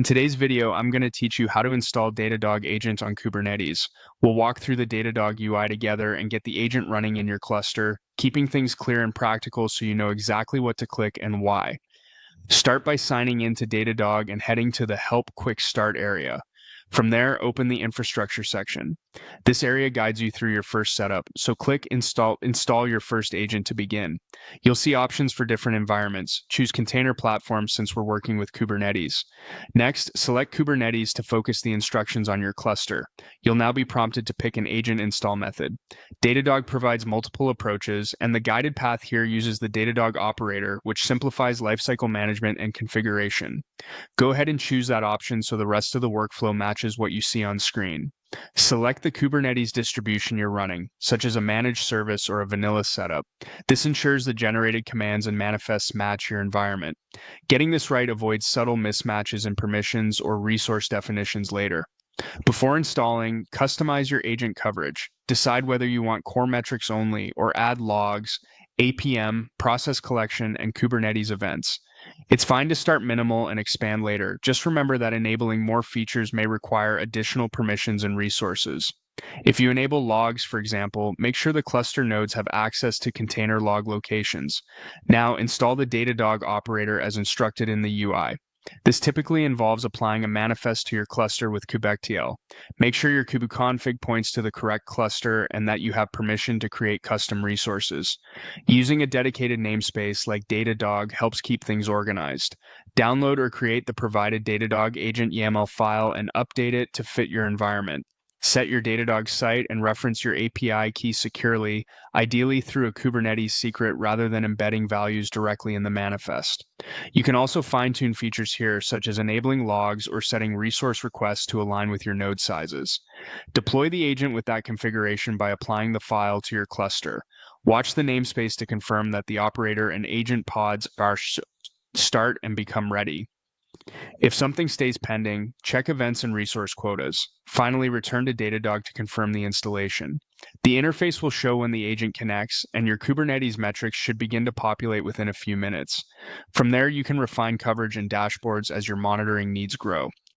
In today's video, I'm going to teach you how to install Datadog agent on Kubernetes. We'll walk through the Datadog UI together and get the agent running in your cluster, keeping things clear and practical so you know exactly what to click and why. Start by signing into Datadog and heading to the Help Quick Start area. From there, open the infrastructure section. This area guides you through your first setup, so click install your first agent to begin. You'll see options for different environments. Choose container platform since we're working with Kubernetes. Next, select Kubernetes to focus the instructions on your cluster. You'll now be prompted to pick an agent install method. Datadog provides multiple approaches, and the guided path here uses the Datadog operator, which simplifies lifecycle management and configuration. Go ahead and choose that option so the rest of the workflow matches what you see on screen. Select the Kubernetes distribution you're running, such as a managed service or a vanilla setup. This ensures the generated commands and manifests match your environment. Getting this right avoids subtle mismatches in permissions or resource definitions later. Before installing, customize your agent coverage. Decide whether you want core metrics only or add logs, APM, process collection, and Kubernetes events. It's fine to start minimal and expand later. Just remember that enabling more features may require additional permissions and resources. If you enable logs, for example, make sure the cluster nodes have access to container log locations. Now install the Datadog operator as instructed in the UI. This typically involves applying a manifest to your cluster with kubectl. Make sure your kubeconfig points to the correct cluster and that you have permission to create custom resources. Using a dedicated namespace like Datadog helps keep things organized. Download or create the provided Datadog agent YAML file and update it to fit your environment. Set your Datadog site and reference your API key securely, ideally through a Kubernetes secret rather than embedding values directly in the manifest. You can also fine-tune features here, such as enabling logs or setting resource requests to align with your node sizes. Deploy the agent with that configuration by applying the file to your cluster. Watch the namespace to confirm that the operator and agent pods are start and become ready. If something stays pending, check events and resource quotas. Finally, return to Datadog to confirm the installation. The interface will show when the agent connects, and your Kubernetes metrics should begin to populate within a few minutes. From there, you can refine coverage and dashboards as your monitoring needs grow.